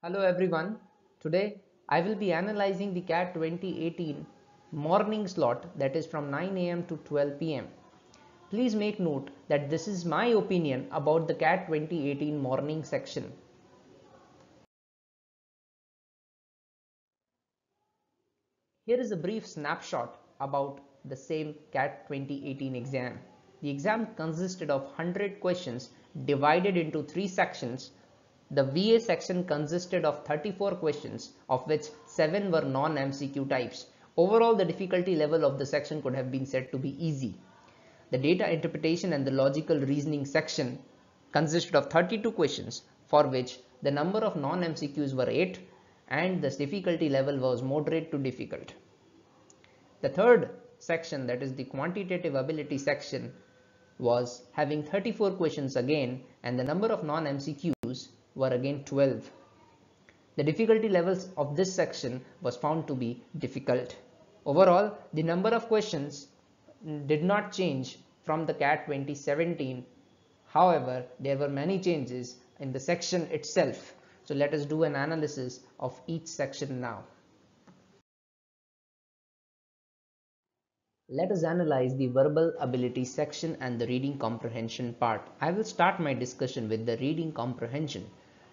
Hello everyone. Today I will be analyzing the CAT 2018 morning slot, that is from 9 am to 12 pm. Please make note that this is my opinion about the CAT 2018 morning section. Here is a brief snapshot about the same CAT 2018 exam. The exam consisted of 100 questions divided into 3 sections. The VA section consisted of 34 questions, of which 7 were non-MCQ types. Overall, the difficulty level of the section could have been said to be easy. The data interpretation and the logical reasoning section consisted of 32 questions, for which the number of non-MCQs were 8 and the difficulty level was moderate to difficult. The third section, that is the quantitative ability section, was having 34 questions again, and the number of non-MCQs were again 12. The difficulty levels of this section was found to be difficult. Overall, the number of questions did not change from the CAT 2017. However, there were many changes in the section itself. So let us do an analysis of each section now. Let us analyze the verbal ability section and the reading comprehension part. I will start my discussion with the reading comprehension.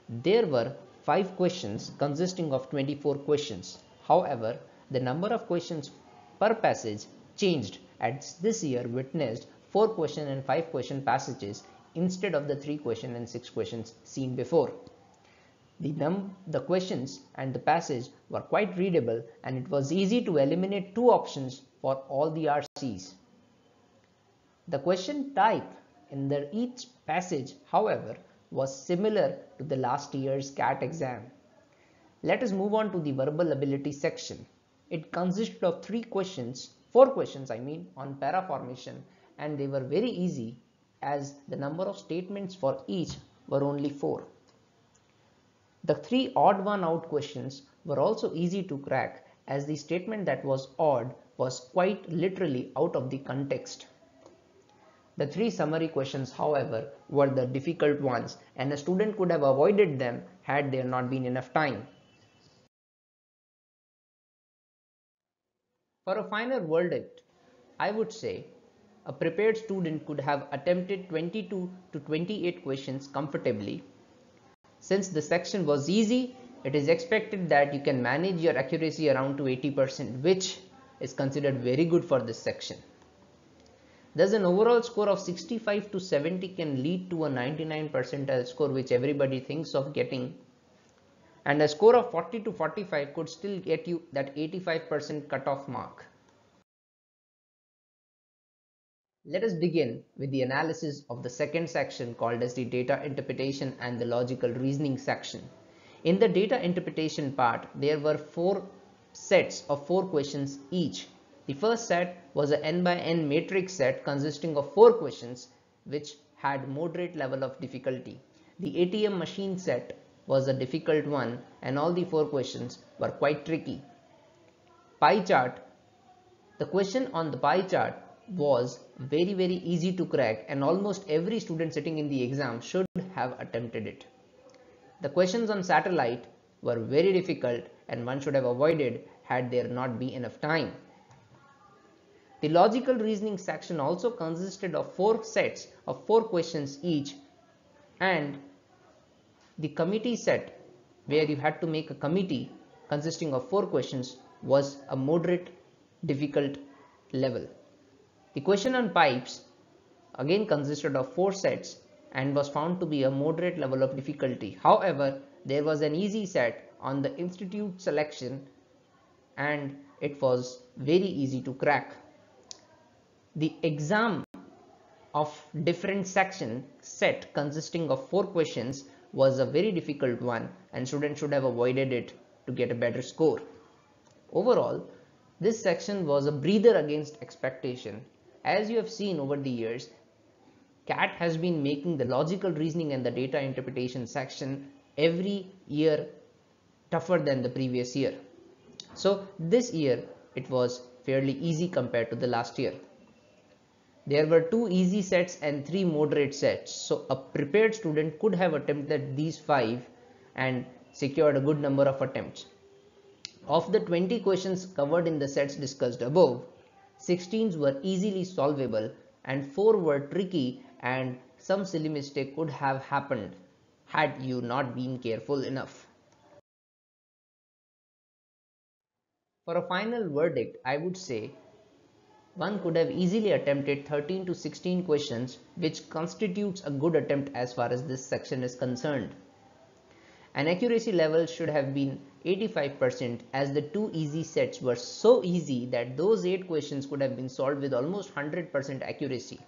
There were 5 questions consisting of 24 questions. However, the number of questions per passage changed, as this year witnessed 4 question and 5 question passages instead of the 3 question and 6 questions seen before. The questions and the passage were quite readable, and it was easy to eliminate 2 options for all the RCs. The question type in each passage, however, was similar to the last year's CAT exam. Let us move on to the verbal ability section. It consisted of 4 questions on para formation, and they were very easy as the number of statements for each were only 4. The 3 odd one out questions were also easy to crack, as the statement that was odd was quite literally out of the context. The 3 summary questions, however, were the difficult ones, and a student could have avoided them had there not been enough time. For a final verdict, I would say a prepared student could have attempted 22 to 28 questions comfortably. Since the section was easy, it is expected that you can manage your accuracy around to 80%, which is considered very good for this section. Thus, an overall score of 65 to 70 can lead to a 99 percentile score, which everybody thinks of getting, and a score of 40 to 45 could still get you that 85% cutoff mark. Let us begin with the analysis of the second section, called as the data interpretation and the logical reasoning section. In the data interpretation part, there were 4 sets of 4 questions each. The first set was a n by n matrix set consisting of 4 questions which had moderate level of difficulty. The ATM machine set was a difficult one, and all the 4 questions were quite tricky. Pie chart. The question on the pie chart was very easy to crack, and almost every student sitting in the exam should have attempted it. The questions on satellite were very difficult, and one should have avoided had there not been enough time. The logical reasoning section also consisted of 4 sets of 4 questions each, and the committee set, where you had to make a committee consisting of 4 questions, was a moderate difficult level. The question on pipes again consisted of 4 sets and was found to be a moderate level of difficulty. However, there was an easy set on the institute selection, and it was very easy to crack. The exam of different section set consisting of 4 questions was a very difficult one, and students should have avoided it to get a better score. Overall, this section was a breather against expectation. As you have seen over the years, CAT has been making the logical reasoning and the data interpretation section every year tougher than the previous year. So this year it was fairly easy compared to the last year. There were 2 easy sets and 3 moderate sets. So a prepared student could have attempted these 5 and secured a good number of attempts. Of the 20 questions covered in the sets discussed above, 16 were easily solvable and 4 were tricky, and some silly mistake could have happened had you not been careful enough. For a final verdict, I would say one could have easily attempted 13 to 16 questions, which constitutes a good attempt as far as this section is concerned. An accuracy level should have been 85%, as the two easy sets were so easy that those 8 questions could have been solved with almost 100% accuracy.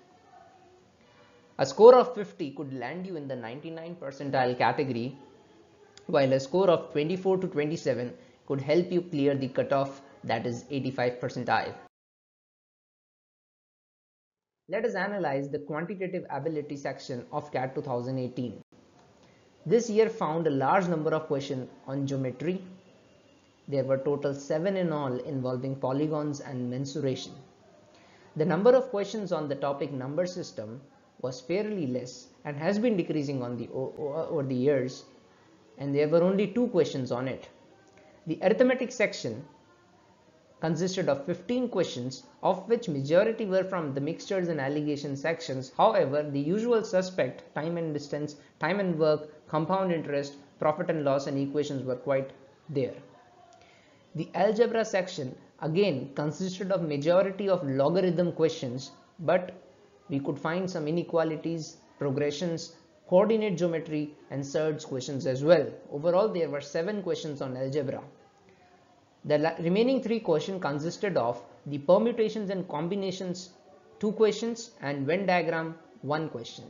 A score of 50 could land you in the 99 percentile category, while a score of 24 to 27 could help you clear the cutoff, that is 85 percentile. Let us analyze the quantitative ability section of CAT 2018. This year found a large number of questions on geometry. There were total 7 in all, involving polygons and mensuration. The number of questions on the topic number system was fairly less and has been decreasing over the years, and there were only 2 questions on it. The arithmetic section consisted of 15 questions, of which majority were from the mixtures and allegation sections. However, the usual suspect, time and distance, time and work, compound interest, profit and loss, and equations were quite there. The algebra section again consisted of majority of logarithm questions, but we could find some inequalities, progressions, coordinate geometry, and surds questions as well. Overall, there were 7 questions on algebra. The remaining 3 questions consisted of the permutations and combinations 2 questions and Venn diagram 1 question.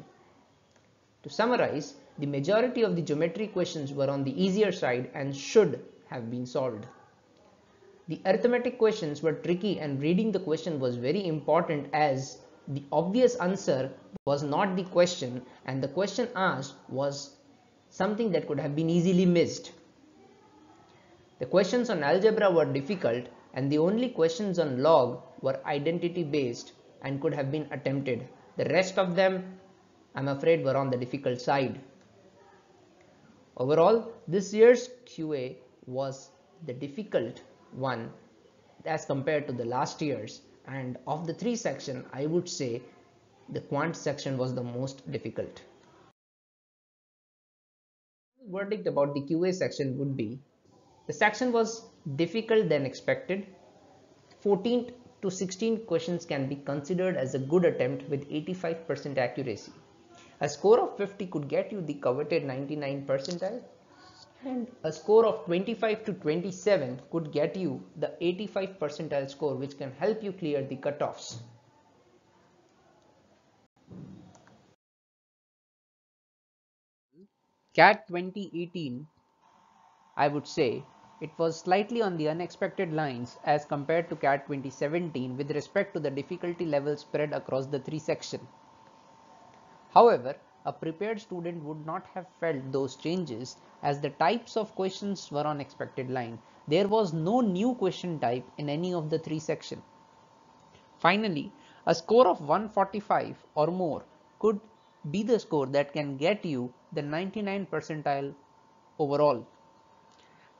To summarize, the majority of the geometry questions were on the easier side and should have been solved. The arithmetic questions were tricky, and reading the question was very important, as the obvious answer was not the question and the question asked was something that could have been easily missed. The questions on algebra were difficult, and the only questions on log were identity based and could have been attempted. The rest of them, I'm afraid, were on the difficult side. Overall, this year's QA was the difficult one as compared to the last year's, and of the 3 sections, I would say the quant section was the most difficult. The verdict about the QA section would be: the section was difficult than expected. 14 to 16 questions can be considered as a good attempt with 85% accuracy. A score of 50 could get you the coveted 99 percentile, and a score of 25 to 27 could get you the 85 percentile score, which can help you clear the cutoffs. CAT 2018, I would say it was slightly on the unexpected lines as compared to CAT 2017 with respect to the difficulty level spread across the 3 sections. However, a prepared student would not have felt those changes, as the types of questions were on expected line. There was no new question type in any of the 3 sections. Finally, a score of 145 or more could be the score that can get you the 99 percentile overall.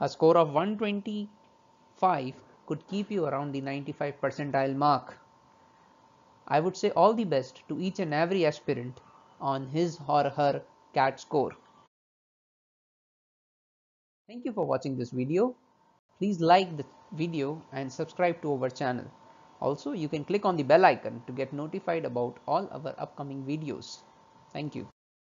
A score of 125 could keep you around the 95 percentile mark. I would say all the best to each and every aspirant on his or her CAT score. Thank you for watching this video. Please like the video and subscribe to our channel. Also, you can click on the bell icon to get notified about all our upcoming videos. Thank you.